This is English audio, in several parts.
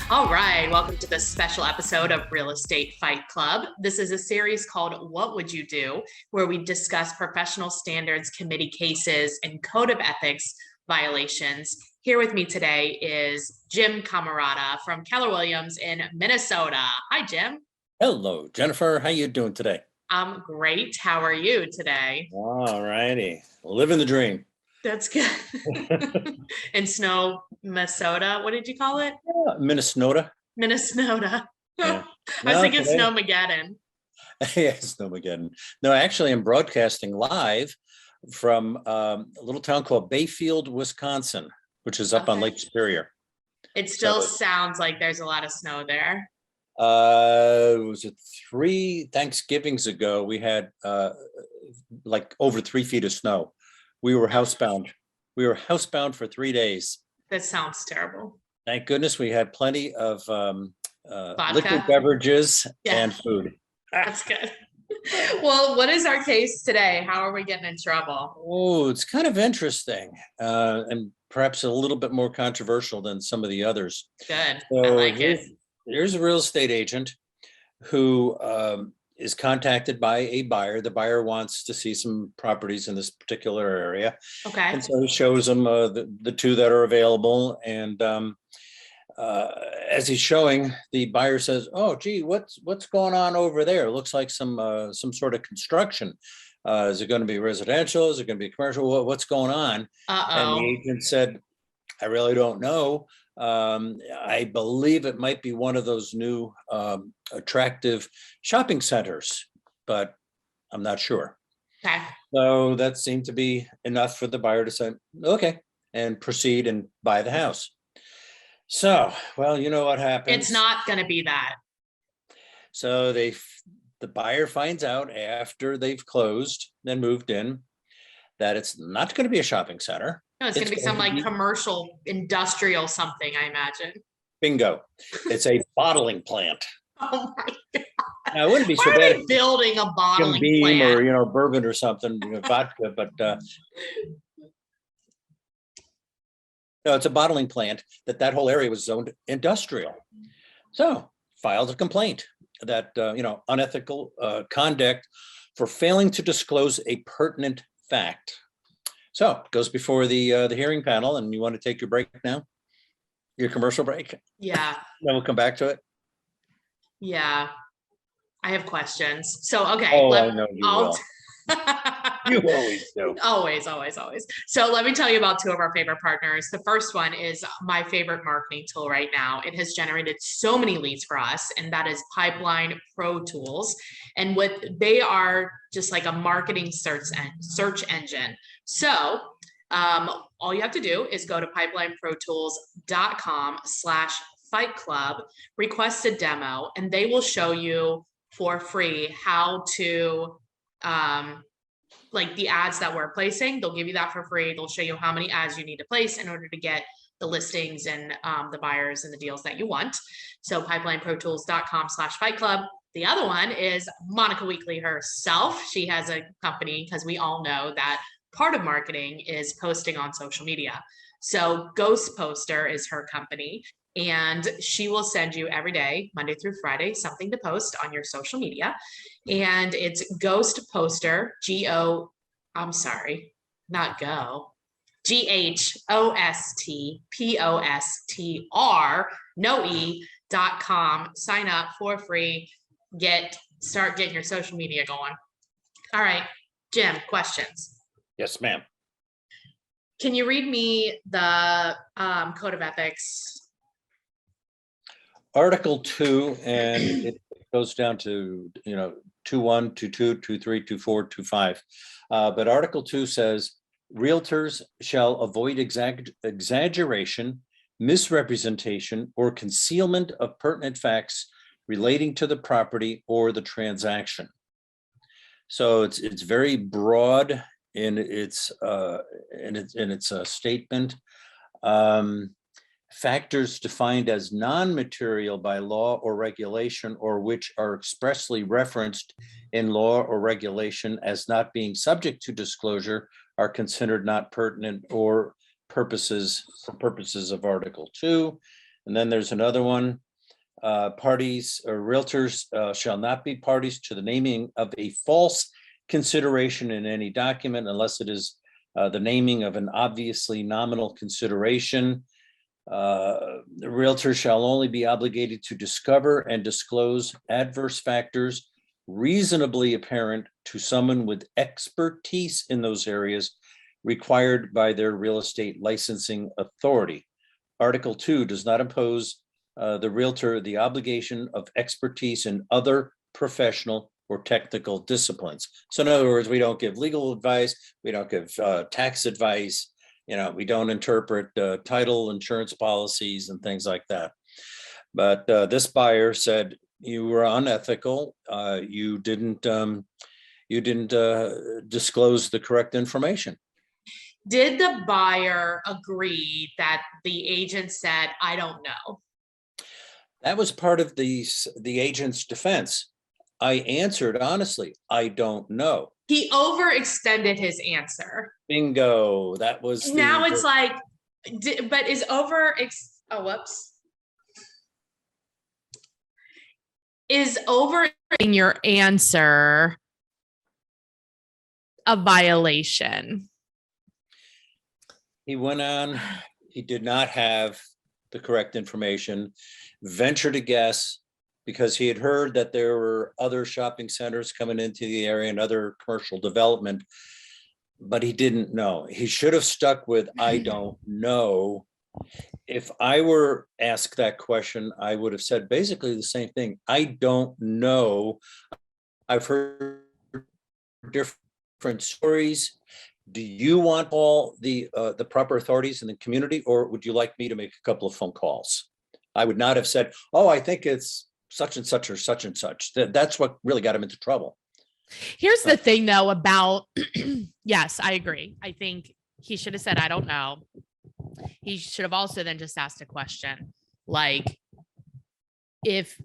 All right, welcome to this special episode of Real Estate Fight Club. This is a series called What Would You Do, where we discuss professional standards committee cases and code of ethics violations. Here with me today is Jim Camarata from Keller Williams in Minnesota. Hi, Jim. Hello, Jennifer. How you doing today? I'm great. How are you today? All righty. Living the dream. That's good. In snow, Minnesota. What did you call it? Minnesota. Minnesota. Yeah. I was thinking today- Snowmageddon. Yeah, Snowmageddon. No, actually, I'm broadcasting live from a little town called Bayfield, Wisconsin, which is up on Okay. Lake Superior. It still So- sounds like there's a lot of snow there. Was it 3 Thanksgivings ago? We had like over 3 feet of snow. We were housebound. We were housebound for 3 days. That sounds terrible. Thank goodness we had plenty of Vodka? liquid beverages Yeah. and food. That's good. Well, what is our case today? How are we getting in trouble? Oh, it's kind of interesting and perhaps a little bit more controversial than some of the others. Good. I So like it. here's a real estate agent who is contacted by a buyer. The buyer wants to see some properties in this particular area. Okay. And so he shows them the 2 that are available. And as he's showing, the buyer says, "Oh, gee, what's going on over there? It looks like some sort of construction. Is it going to be residential? Is it going to be commercial? What's going on?" And the Uh-oh. agent said, "I really don't know. I believe it might be one of those new attractive shopping centers, but I'm not sure." Okay. So that seemed to be enough for the buyer to say, "Okay," and proceed and buy the house. So, well, you know what happens. It's not going to be that. So the buyer finds out after they've closed and moved in that it's not going to be a shopping center. No, it's going to be some going to like be- commercial, industrial something, I imagine. Bingo. It's a bottling plant. Oh my God. Now, it wouldn't be Why so are bad they if building a Jim bottling Beam plant? or bourbon or something, vodka, but no, it's a bottling plant that whole area was zoned industrial. So filed a complaint that unethical conduct for failing to disclose a pertinent fact. So it goes before the hearing panel, and you want to take your break now, your commercial break, Yeah. then we'll come back to it. Yeah. I have questions. So, okay. Oh, I know you I'll- will. You always do. Always, always, always. So let me tell you about 2 of our favorite partners. The first one is my favorite marketing tool right now. It has generated so many leads for us, and that is Pipeline Pro Tools. And what they are just like a marketing search engine. So all you have to do is go to pipelineprotools.com/fight club, request a demo, and they will show you for free how to like the ads that we're placing. They'll give you that for free. They'll show you how many ads you need to place in order to get the listings and the buyers and the deals that you want. So pipelineprotools.com/fight club. The other one is Monica Weakley herself. She has a company, because we all know that part of marketing is posting on social media. So Ghost Poster is her company, and she will send you every day, Monday through Friday, something to post on your social media. And it's Ghost Poster, GHOSTPOSTR, no.com. Sign up for free. Start getting your social media going. All right, Jim, questions. Yes, ma'am. Can you read me the code of ethics? Article 2, and it goes down to 2.1, 2.2, 2.3, 2.4, 2.5. But Article 2 says realtors shall avoid exaggeration, misrepresentation, or concealment of pertinent facts relating to the property or the transaction. So it's very broad in its statement. Factors defined as non-material by law or regulation, or which are expressly referenced in law or regulation as not being subject to disclosure, are considered not pertinent or for purposes of Article 2. And then there's another one. Parties or realtors shall not be parties to the naming of a false consideration in any document unless it is the naming of an obviously nominal consideration. The realtor shall only be obligated to discover and disclose adverse factors reasonably apparent to someone with expertise in those areas required by their real estate licensing authority. Article 2 does not impose the realtor the obligation of expertise in other professional or technical disciplines. So in other words, we don't give legal advice, we don't give tax advice, we don't interpret title insurance policies and things like that. But this buyer said you were unethical. You didn't disclose the correct information. Did the buyer agree that the agent said, I don't know? That was part of the agent's defense. I answered honestly, I don't know. He overextended his answer. Bingo. That was now it's like, but is is over in your answer a violation? He went on, he did not have the correct information, ventured to guess, because he had heard that there were other shopping centers coming into the area and other commercial development, but he didn't know. He should have stuck with, I don't know. If I were asked that question, I would have said basically the same thing. I don't know. I've heard different stories. Do you want all the proper authorities in the community, or would you like me to make a couple of phone calls? I would not have said, oh, I think it's such and such or such and such. That's what really got him into trouble. Here's the thing though about, yes, I agree. I think he should have said, I don't know. He should have also then just asked a question like, if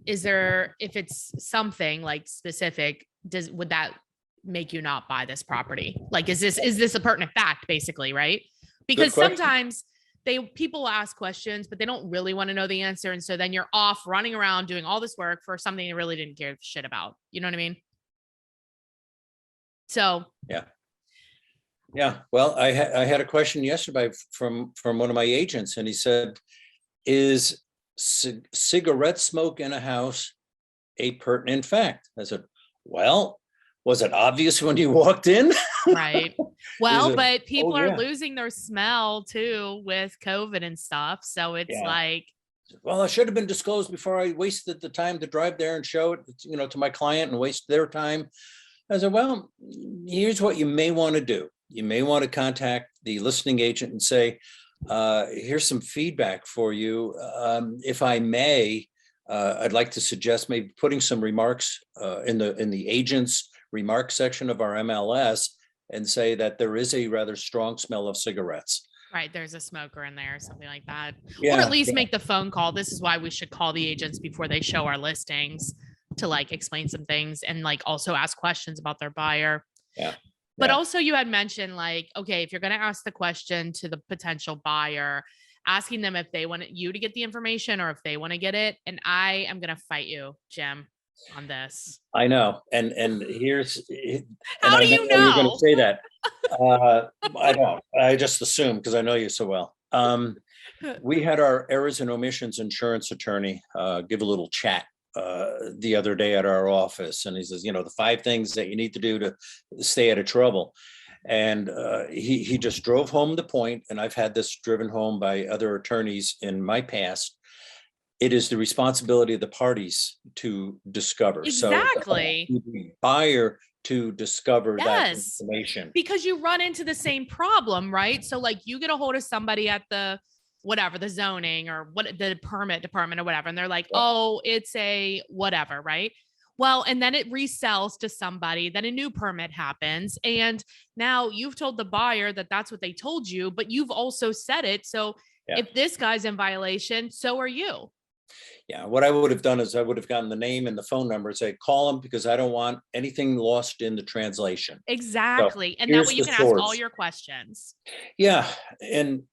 it's something like specific, would that make you not buy this property? Like, is this a pertinent fact, basically, right? Because sometimes people ask questions, but they don't really want to know the answer. And so then you're off running around doing all this work for something you really didn't give a shit about. You know what I mean? So yeah. Well, I had a question yesterday from one of my agents, and he said, is cigarette smoke in a house a pertinent fact? I said, well, was it obvious when you walked in? Right. Well, but people are losing their smell too with COVID and stuff. So it's like, well, I should have been disclosed before I wasted the time to drive there and show it, to my client and waste their time. I said, well, here's what you may want to do. You may want to contact the listing agent and say, here's some feedback for you. If I may, I'd like to suggest maybe putting some remarks in the agent's remark section of our MLS and say that there is a rather strong smell of cigarettes. Right. There's a smoker in there or something like that. Or at least make the phone call. This is why we should call the agents before they show our listings to like explain some things and like also ask questions about their buyer. Yeah. But also you had mentioned like, okay, if you're going to ask the question to the potential buyer, asking them if they want you to get the information or if they want to get it. And I am going to fight you, Jim, on this. I know. And here's, how do you know you're going to say that? I don't, I just assume because I know you so well. We had our errors and omissions insurance attorney give a little chat the other day at our office, and he says, the 5 things that you need to do to stay out of trouble. And he just drove home the point, and I've had this driven home by other attorneys in my past. It is the responsibility of the parties to discover. Exactly. So the buyer to discover that information. Because you run into the same problem, right? So like you get a hold of somebody at the whatever, the zoning or the permit department or whatever. And they're like, oh, it's a whatever, right? Well, and then it resells to somebody, then a new permit happens. And now you've told the buyer that that's what they told you, but you've also said it. So if this guy's in violation, so are you. Yeah, what I would have done is I would have gotten the name and the phone number and say, call them because I don't want anything lost in the translation. Exactly. And that way Here's you the can ask all source. your questions. Yeah,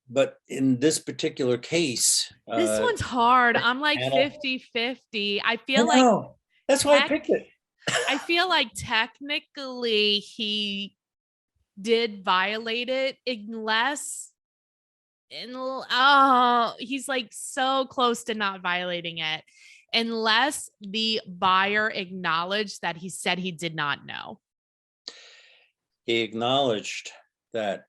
but in this particular case, This one's hard. I'm like panel- 50-50. I I feel like know. That's why I picked it. I feel like technically he did violate it unless he's like so close to not violating it unless the buyer acknowledged that he said he did not know. He acknowledged that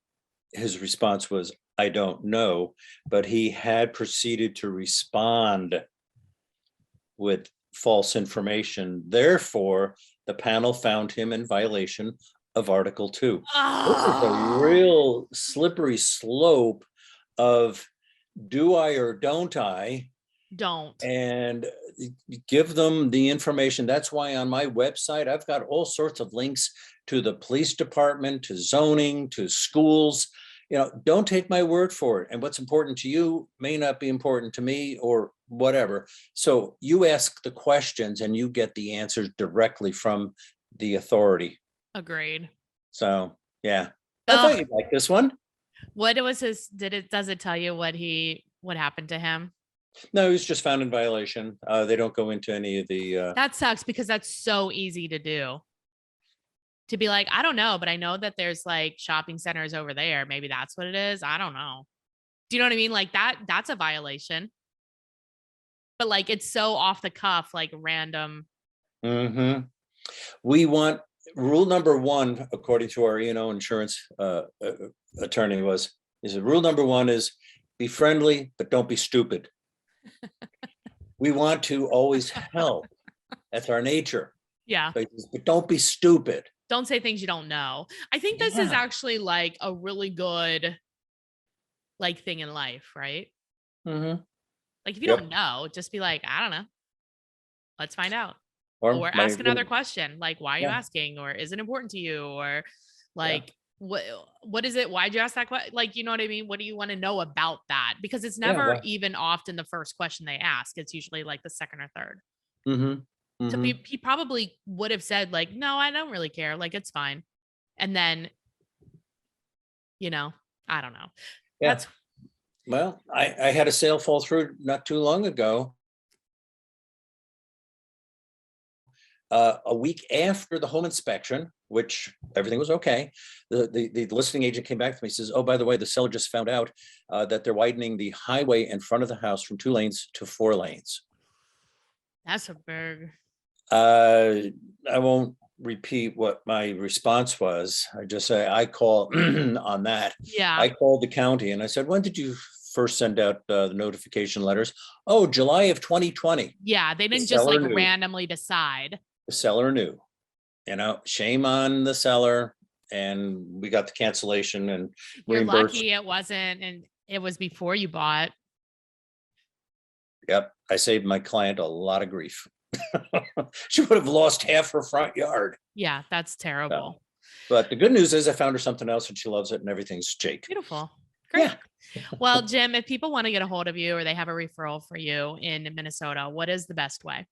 his response was, I don't know, but he had proceeded to respond with false information. Therefore, the panel found him in violation of Article 2. This is a real slippery slope of do I or don't I? Don't. And give them the information. That's why on my website, I've got all sorts of links to the police department, to zoning, to schools. Don't take my word for it. And what's important to you may not be important to me or whatever. So you ask the questions and you get the answers directly from the authority. Agreed. So, yeah, I thought you'd like this one. What was his, does it tell you what happened to him? No, he was just found in violation. They don't go into any of the. That sucks because that's so easy to do. To be like, I don't know, but I know that there's like shopping centers over there. Maybe that's what it is. I don't know. Do you know what I mean? Like that's a violation. But like, it's so off the cuff, like random. Mm-hmm. We want rule number 1, according to our insurance attorney rule number 1 is be friendly, but don't be stupid. We want to always help. That's our nature. Yeah. But don't be stupid. Don't say things you don't know. I think this is actually like a really good like thing in life, right? Mm-hmm. Like if you don't know, just be like, I don't know. Let's find out. Or ask another question. Like, why are you asking? Or is it important to you? Or like, what is it? Why'd you ask that question? Like, you know what I mean? What do you want to know about that? Because it's never even often the first question they ask. It's usually like the second or third. Mm-hmm. So he probably would have said like, no, I don't really care. Like, it's fine. And then, I don't know. Yeah. Well, I had a sale fall through not too long ago. A week after the home inspection, which everything was okay, the listing agent came back to me and says, oh, by the way, the seller just found out that they're widening the highway in front of the house from 2 lanes to 4 lanes. That's a big. I won't repeat what my response was. I just say I call on that. Yeah. I called the county and I said, when did you first send out the notification letters? Oh, July of 2020. Yeah, they didn't just like randomly decide. The seller knew. Shame on the seller. And we got the cancellation and you're lucky it wasn't, and it was before you bought. Yep, I saved my client a lot of grief. She would have lost half her front yard. Yeah, that's terrible. But the good news is I found her something else and she loves it and everything's Jake. Beautiful. Great. Yeah. Well, Jim, if people want to get a hold of you or they have a referral for you in Minnesota, what is the best way?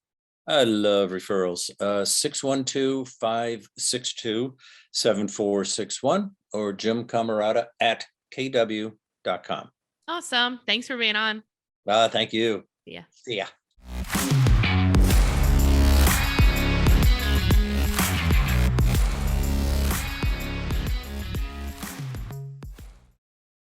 I love referrals. 612-562-7461 or Jim Camarata at kw.com. Awesome. Thanks for being on. Thank you. Yeah. See ya.